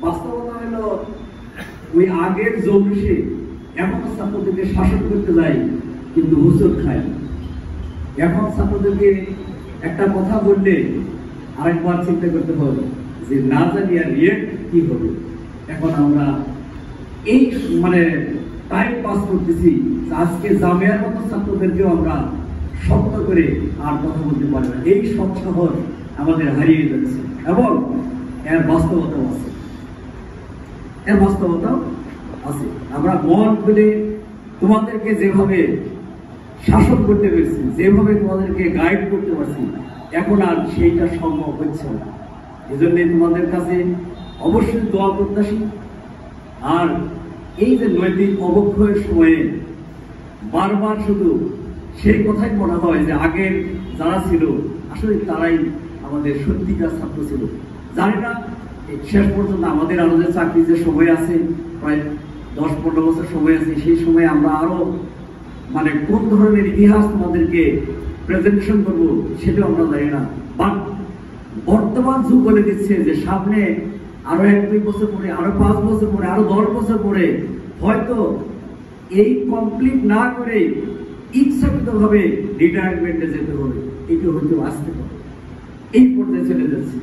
বাস্তবতা হলো ওই আগের জৌলুসে এখন ছাত্রদেরকে শাসন করতে যায় কিন্তু হুজুর খায়। এখন ছাত্রদেরকে একটা কথা বললে আরেকবার চিন্তা করতে হবে যে না জানি আর রিয়েক্ট কি হবে। এখন আমরা এই টাইম পাস করতেছি, আজকে জামিয়ার মতো ছাত্রদেরকেও আমরা শক্ত করে আর কথা বলতে পারি না। এই সব শহর আমাদের হারিয়ে যাচ্ছে এবং এর বাস্তবতাও আছে, আমরা মন খুলে তোমাদেরকে যেভাবে শাসন করতে পেরেছি, যেভাবে তোমাদেরকে গাইড করতে পারছি, এখন আর সেইটা সম্ভব হচ্ছে না। এজন্য তোমাদের কাছে অবশ্যই দোয়া প্রত্যাশী। আর এই যে নৈতিক অবক্ষয়ের সময়ে বারবার শুধু সেই কথাই মনে হয় যে আগের যারা ছিল আসলে তারাই আমাদের সত্যিকার ছাত্র ছিল। জানি না শেষ পর্যন্ত আমাদের আরো যে চাকরি যে সময় আছে, প্রায় 10-15 বছর সময় আছে, সেই সময় আমরা আরো কোন ধরনের ইতিহাস তোমাদেরকে প্রেজেন্টেশন করবো সেটাও আমরা জানি না। বাট বর্তমান যুগ বলে দিচ্ছে যে সামনে আরো 1-2 বছর পরে, আরো 5 বছর পরে, আরো 10 বছর পরে হয়তো এই কমপ্লিট না করে ইচ্ছাকৃত ভাবে রিটায়ারমেন্টে যেতে হবে, এটি হয়তো আসতে পারে। এই পর্যায়ে চলে যাচ্ছে।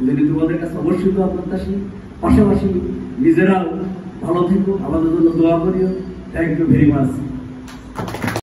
যদি তোমাদের কাছে অবশ্যই দোয়া প্রত্যাশী, পাশাপাশি নিজেরাও ভালো থেকো, আমাদের জন্য দোয়া করিও। Thank you very much.